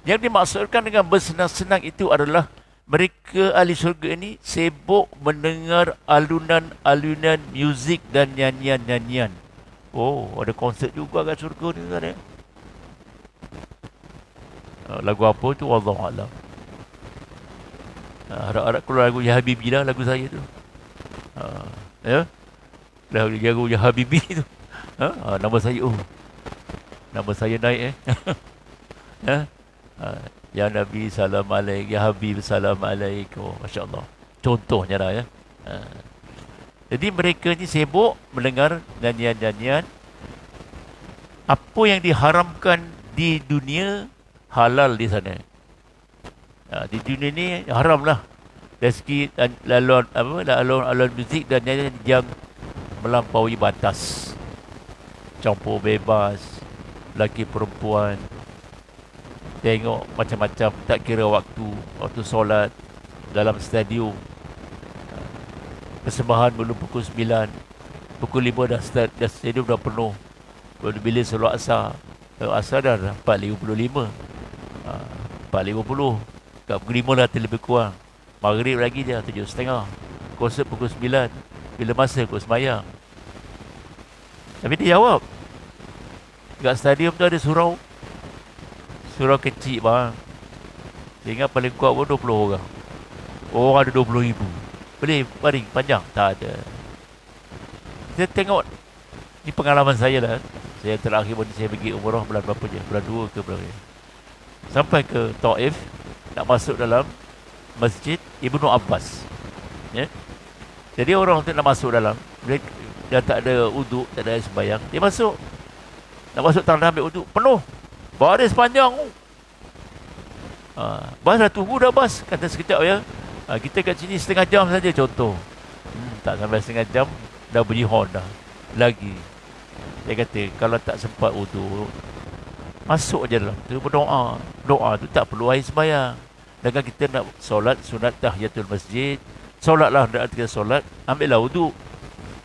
Yang dimaksudkan dengan bersenang-senang itu adalah mereka ahli syurga ini sibuk mendengar alunan-alunan muzik dan nyanyian-nyanyian. Ada konsert juga kat syurga ni kan ya? Lagu apa tu? Wallahualam. Harap-harap keluar lagu Ya Habibi lah, lagu saya tu. Ya? Lagu Ya Habibi tu. Nama saya, nama saya naik Ya Nabi salam alaik, ya Habib salam alaik. Oh, Masya Allah. Contohnya lah ya. Ha. Jadi mereka ni sibuk mendengar nyanyian-nyanyian. Apa yang diharamkan di dunia, halal di sana. Di dunia ni haram lah. Dari segi alun muzik dan nyanyian yang melampaui batas. Campur bebas, lelaki perempuan. Tengok macam-macam, tak kira waktu solat dalam stadium. Persembahan belum pukul 9, pukul 5 dah stadium dah penuh. Bila solat asar, asar dah 4.55, 4.50, kat pukul 5 dah lebih kurang. Maghrib lagi je 7.30, konsert pukul 9. Bila masa kau sembahyang? Tapi dia jawab, kat stadium tu ada surau kecil bang. Dia ingat paling kuat pun 20 orang. Orang ada 20,000. Boleh baring panjang? Tak ada. Kita tengok, ni pengalaman saya lah. Saya terakhir pun saya pergi umrah bulan berapa je? Bulan 2 ke berapa je? Sampai ke Taif, nak masuk dalam Masjid Ibnu Abbas. Ya? Jadi orang tu nak masuk dalam, dia tak ada uduk, tak ada sembahyang, dia masuk. Nak masuk tanah ambil uduk, penuh. Baris panjang. Bas dah tunggu dah bas. Kata sekejap ya. Kita kat sini setengah jam saja contoh. Tak sampai setengah jam, dah bunyi horn dah. Lagi. Dia kata, kalau tak sempat uduk, masuk je dalam tu berdoa. Doa tu tak perlu air sembahyang. Dengan kita nak solat sunat tahiyatul masjid, solatlah dah kita solat, ambillah uduk.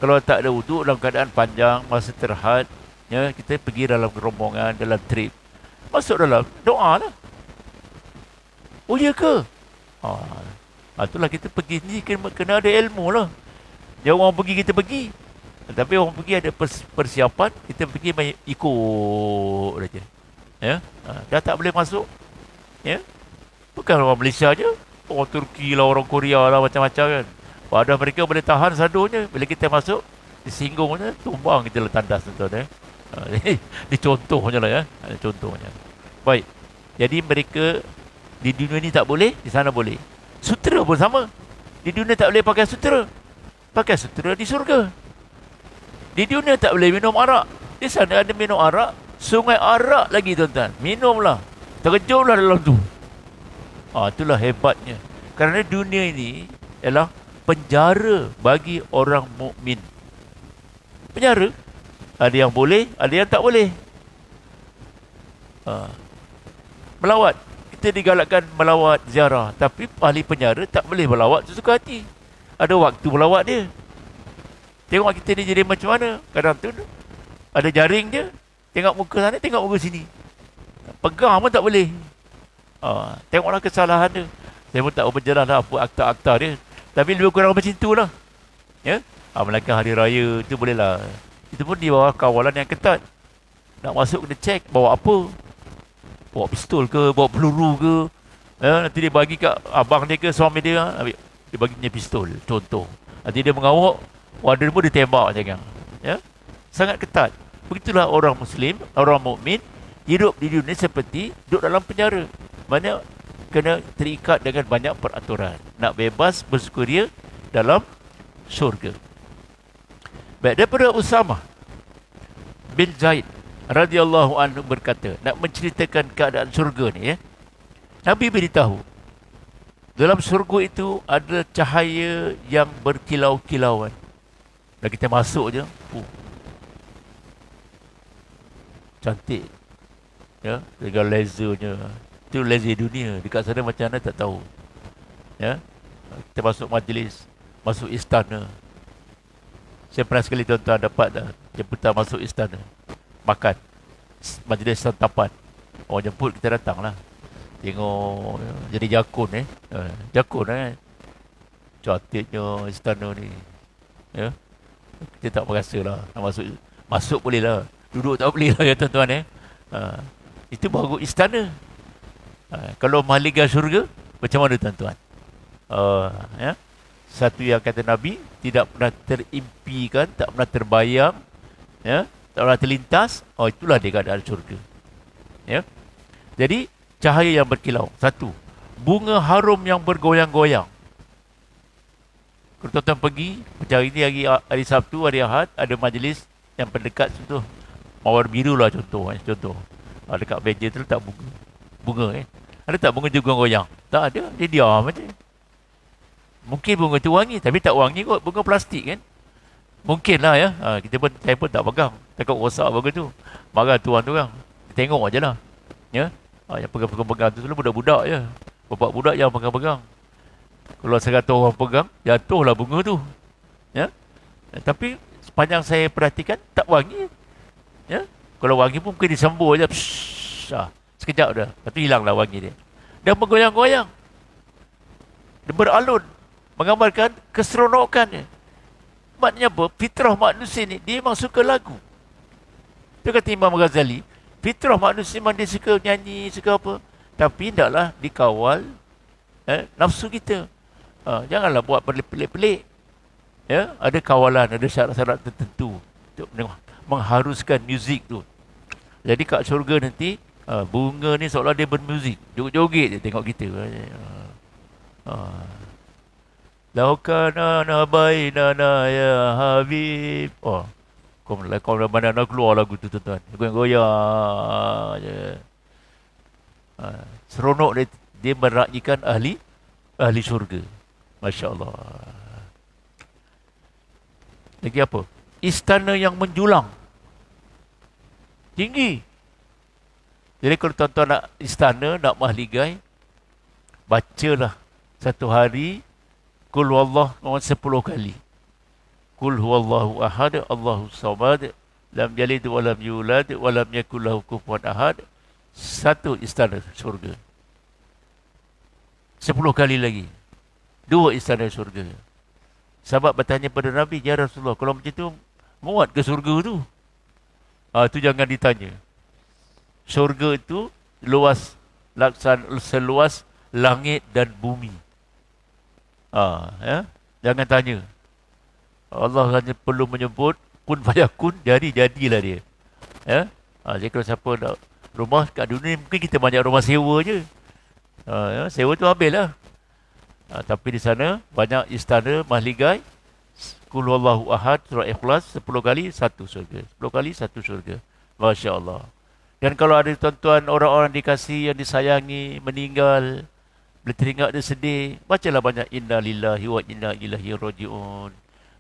Kalau tak ada uduk dalam keadaan panjang, masa terhad, ya, kita pergi dalam rombongan, dalam trip, masuk dalam, doa lah. Oh ya ke? Itulah kita pergi ni kena ada ilmu lah. Jangan orang pergi, kita pergi. Tapi orang pergi ada persiapan, kita pergi ikut saja. Ya? Dah tak boleh masuk. Ya? Bukan orang Malaysia je. Orang Turki lah, orang Korea lah, macam-macam kan. Padahal mereka boleh tahan sadunya. Bila kita masuk, disinggungnya, tumbang kita lah tandas tuan-tuan. Ini contohnya lah ya. Contohnya. Baik. Jadi mereka di dunia ni tak boleh, di sana boleh. Sutera pun sama. Di dunia tak boleh pakai sutera. Pakai sutera di surga. Di dunia tak boleh minum arak. Di sana ada minum arak. Sungai arak lagi tuan-tuan. Minumlah. Terjunlah dalam tu. Itulah hebatnya. Kerana dunia ini ialah penjara bagi orang mukmin. Penjara. Ada yang boleh, ada yang tak boleh. Melawat. Kita digalakkan melawat ziarah. Tapi ahli penjara tak boleh melawat sesuka hati. Ada waktu melawat dia. Tengok kita ni jadi macam mana. Kadang tu ada jaring je. Tengok muka sana, tengok muka sini. Pegang pun tak boleh. Tengoklah kesalahan dia. Saya pun tak berjalan lah apa akta-akta dia. Tapi lebih kurang macam tu lah. Ya? Melangkah hari raya tu boleh lah. Itu pun di bawah kawalan yang ketat. Nak masuk kena cek bawa apa. Bawa pistol ke, bawa peluru ke. Nanti dia bagi kat abang dia ke suami dia. Dia bagi punya pistol. Contoh. Nanti dia mengawak. Warden pun dia tembak jangan. Ya? Sangat ketat. Begitulah orang Muslim, orang mukmin hidup di dunia seperti duduk dalam penjara. Banyak kena terikat dengan banyak peraturan. Nak bebas bersukaria dalam syurga. Baik, daripada Usamah bin Zaid radhiyallahu anhu berkata, nak menceritakan keadaan syurga ni ya. Nabi beritahu, dalam syurga itu ada cahaya yang berkilau-kilauan. Dan kita masuk je, cantik. Ya, dengan lasernya. Itu laser dunia. Dekat sana macam mana tak tahu. Ya. Kita masuk majlis, masuk istana. Saya pernah sekali tuan-tuan dapat jemputan masuk istana. Makan. Majlis santapan. Orang jemput kita datang lah. Tengok jadi jakun jakun cantiknya istana ni. Ya. Kita tak merasa lah nak masuk boleh lah. Duduk tak boleh lah ya tuan-tuan itu baru istana. Kalau mahligai syurga macam mana tuan-tuan? Ya. Satu yang kata Nabi tidak pernah terimpikan, tak pernah terbayang, ya, tak pernah terlintas. Itulah dia keadaan syurga. Ya. Jadi cahaya yang berkilau. Satu, bunga harum yang bergoyang-goyang. Kalau tuan-tuan pergi, macam hari ni hari Sabtu, hari Ahad, ada majlis yang pendekat situ. Mawar biru lah contoh. Dekat meja tu letak bunga. Bunga Ada tak bunga juga goyang? Tak ada. Dia diam aja. Mungkin bunga tu wangi, tapi tak wangi kot. Bunga plastik kan. Mungkin lah ya. Saya pun tak pegang. Takut rosak bunga tu. Marah tuan tu kan. Tengok aje lah. Ya. Yang pegang-pegang tu selalu budak-budak je. Bapak budak yang pegang-pegang. Kalau 100 orang pegang, jatuhlah bunga tu. Ya. Tapi sepanjang saya perhatikan, tak wangi. Ya. Kalau wangi pun mungkin disembur je. Sekejap dah. Lepas tu hilanglah wangi dia. Dan bergoyang-goyang. Dia beralun. Menggambarkan keseronokannya. Maknanya apa? Fitrah manusia ni, dia memang suka lagu. Dia kata Imam Ghazali, fitrah manusia memang dia suka nyanyi, suka apa. Tapi hendaklah dikawal nafsu kita. Janganlah buat pelik-pelik. Ya, ada kawalan, ada syarat-syarat tertentu untuk mengharuskan muzik tu. Jadi kat syurga nanti, bunga ni seolah dia bermuzik. Joget-joget je tengok kita. Lau kana nabainana ya Habib. Kau mana nak keluar lagu tu tuan-tuan. Goyang-goyang je. Seronok dia meraihkan ahli syurga. Masya Allah. Lagi apa? Istana yang menjulang. Tinggi. Jadi kalau tuan-tuan nak istana, nak mahligai, bacalah satu hari Qul huwallahu 10 kali. Qul huwallahu ahad, Allahu samad, lam yalid wa lam yulad wa lam yakul lahu kufuwan ahad. Satu istana syurga. 10 kali lagi. 2 istana syurga. Sahabat bertanya pada Nabi, ya Rasulullah, kalau macam tu, muat ke syurga tu? Tu jangan ditanya. Syurga itu seluas langit dan bumi. Jangan tanya. Allah hanya perlu menyebut kun fayakun, jadilah dia. Jadi kalau siapa nak rumah kat dunia, mungkin kita banyak rumah sewa je. Sewa tu habislah. Tapi di sana banyak istana mahligai. Qul huwallahu ahad, surah Ikhlas 10 kali satu syurga. 10 kali satu syurga. Masya Allah. Dan kalau ada tuan-tuan orang-orang dikasihi yang disayangi meninggal, bila teringat dia sedih, bacalah banyak inna lillahi wa inna ilaihi raji'un.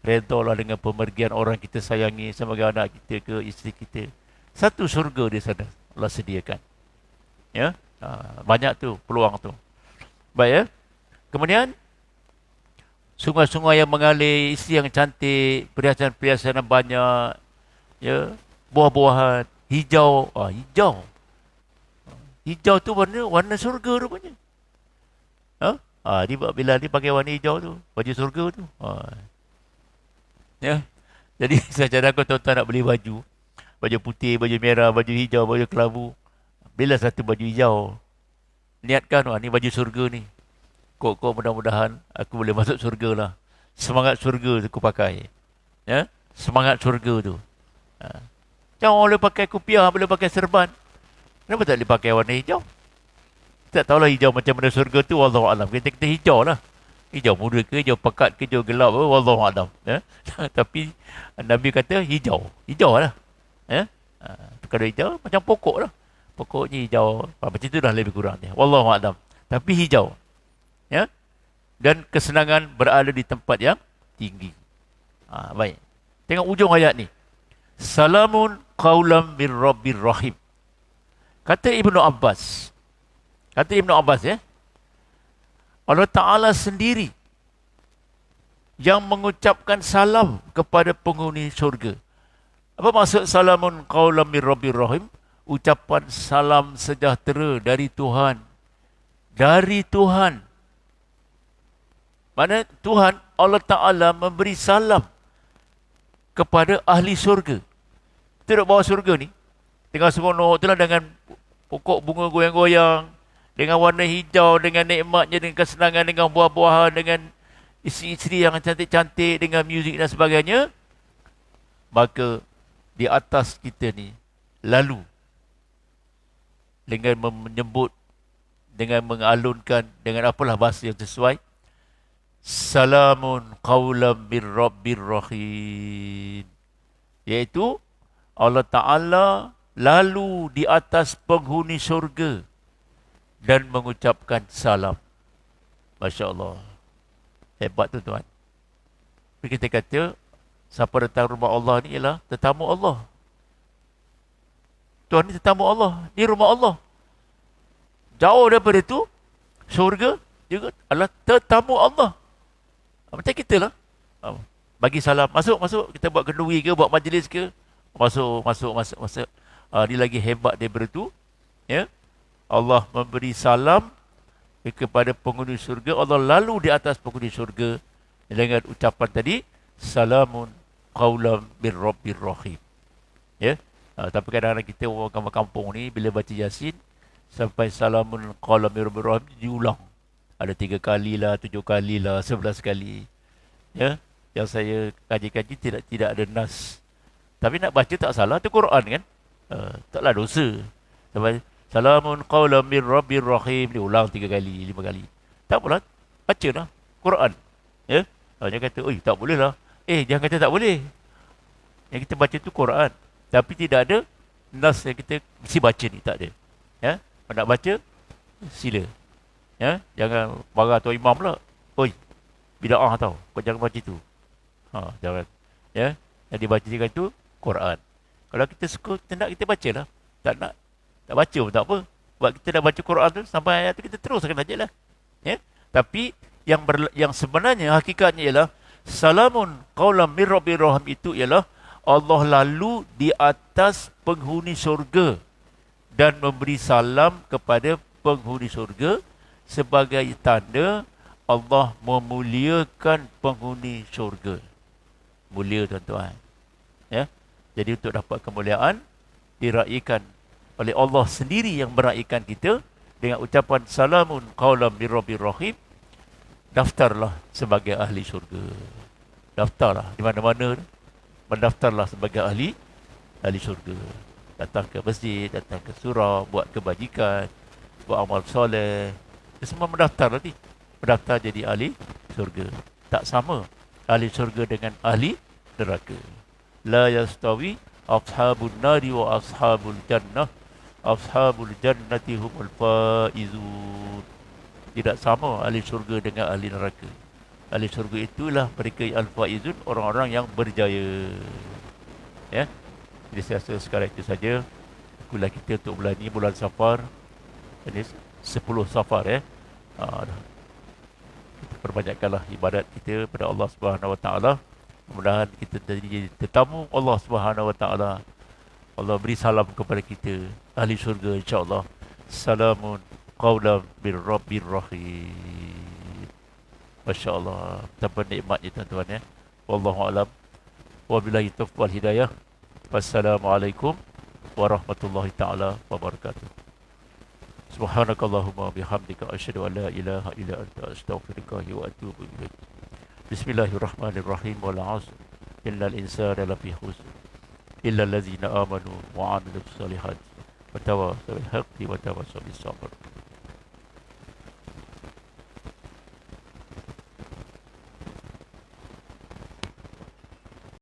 Redalah dengan pemergian orang kita sayangi, sama ada anak kita ke isteri kita. Satu syurga di sana Allah sediakan. Ya, banyak tu peluang tu. Baik ya. Kemudian sungai-sungai yang mengalir, isteri yang cantik, perhiasan-perhiasan yang banyak, ya, buah-buahan, hijau. Hijau. Hijau tu warna syurga rupanya. Bila dia pakai warna hijau tu, baju surga tu. Ya. Jadi saya cadangkan tuan-tuan nak beli baju putih, baju merah, baju hijau, baju kelabu, belilah satu baju hijau. Niatkan, ni baju surga ni. Kok mudah-mudahan aku boleh masuk surga lah. Semangat surga tu aku pakai. Ya, semangat surga tu. Jangan boleh pakai kopiah, boleh pakai serban. Kenapa tak boleh pakai warna hijau? Tak tahulah hijau macam mana surga tu, wallahualam. Kita hijau lah. Hijau muda ke, hijau pekat ke, hijau gelap ke, wallahualam. Ya? Tapi Nabi kata hijau. Hijau lah. Ya? Kalau hijau macam pokok lah. Pokoknya hijau. Macam tu dah lebih kurang dia. Wallahualam. Tapi hijau. Ya? Dan kesenangan berada di tempat yang tinggi. Baik. Tengok ujung ayat ni. Salamun qaulam min rabbir rahim. Kata Ibnu Abbas, ya, Allah Ta'ala sendiri yang mengucapkan salam kepada penghuni syurga. Apa maksud salamun qaulam min rabbir rahim? Ucapan salam sejahtera dari Tuhan. Dari Tuhan. Mana Tuhan Allah Ta'ala memberi salam kepada ahli syurga. Tidak bawah syurga ni, tengah seronok itulah dengan pokok bunga goyang-goyang, dengan warna hijau, dengan nikmatnya, dengan kesenangan, dengan buah-buahan, dengan isteri-isteri yang cantik-cantik, dengan muzik dan sebagainya. Maka di atas kita ni lalu dengan menyebut dengan mengalunkan dengan apalah bahasa yang sesuai. Salamun qawlam bir rabbir rahim. Iaitu Allah Ta'ala lalu di atas penghuni syurga dan mengucapkan salam. Masya Allah. Hebat tu tuan. Tapi kita kata, siapa datang rumah Allah ni ialah tetamu Allah. Tuhan ni tetamu Allah. Ni rumah Allah. Jauh daripada tu, syurga juga adalah tetamu Allah. Macam kita lah. Bagi salam. Masuk. Kita buat kenduri ke, buat majlis ke. Masuk. Dia lagi hebat daripada tu. Ya. Allah memberi salam kepada penghuni syurga. Allah lalu di atas penghuni syurga dengan ucapan tadi, salamun qawlam bir rabbir rahim. Ya. Tapi kadang-kadang kita orang kampung ni bila baca Yasin sampai salamun qawlam bir rabbir rahim diulang. Ada 3 kali lah, 7 kali lah, 11 kali. Ya. Yang saya kaji-kaji tidak ada nas. Tapi nak baca tak salah, itu Quran kan. Taklah dosa. Sampai salamun qawlam bir rabbir rahim diulang 3 kali, 5 kali. Tak apalah, baca lah Quran. Ya. Dia kata, oi tak boleh lah. Jangan kata tak boleh. Yang kita baca tu Quran. Tapi tidak ada nas yang kita mesti baca ni, tak ada. Ya. Nak baca, sila. Ya. Jangan marah tuan imam pula. Oi, bida'ah tau. Kau jangan baca tu. Jangan. Ya. Yang dibaca juga tu Quran. Kalau kita suka, kita nak, kita baca lah. Tak nak, tak baca pun tak apa. Sebab kita dah baca Quran tu, sampai ayat tu kita teruskan saja lah. Ya? Tapi, yang sebenarnya, hakikatnya ialah, salamun qawlam mir rabbir rahim itu ialah, Allah lalu di atas penghuni syurga dan memberi salam kepada penghuni syurga sebagai tanda Allah memuliakan penghuni syurga. Mulia tuan-tuan. Ya? Jadi untuk dapat kemuliaan, diraikan oleh Allah sendiri yang meraikan kita dengan ucapan salamun qawlam bir rabbir rahim. Daftarlah sebagai ahli syurga. Daftarlah di mana-mana. Mendaftarlah sebagai ahli syurga. Datang ke masjid, datang ke surau, buat kebajikan, buat amal soleh. Itu semua mendaftar nanti. Mendaftar jadi ahli syurga. Tak sama ahli syurga dengan ahli neraka. La yastawi ashabun nari wa ashabul jannah. Ashabul jannati humul faizun. Tidak sama ahli syurga dengan ahli neraka. Ahli syurga itulah mereka al-faizun, orang-orang yang berjaya. Ya. Jadi saya rasa sekarang itu saja kuliah kita untuk bulan ini, bulan Safar. Ini 10 Safar ya. Kita perbanyakkanlah ibadat kita pada Allah Subhanahu Wa Taala. Mudah-mudahan kita jadi tetamu Allah Subhanahu Wa Taala. Allah beri salam kepada kita, ahli syurga insya-Allah. Salamun qawlam bir rabbir rahim. Masya Allah, betapa nikmatnya tuan-tuan ya. Wallahu a'lam. Wabillahi taufiq wal hidayah. Wassalamualaikum warahmatullahi taala wabarakatuh. Subhanakallahumma bihamdika asyhadu an la ilaha illa anta astaghfiruka wa atubu ilaik. Bismillahirrahmanirrahim. Wal 'asr. Innal insana lafi khusr. Illa allazina amanu wa 'amilus solihat. Wa tawassaw bil haqqi wa tawassaw bis sabr.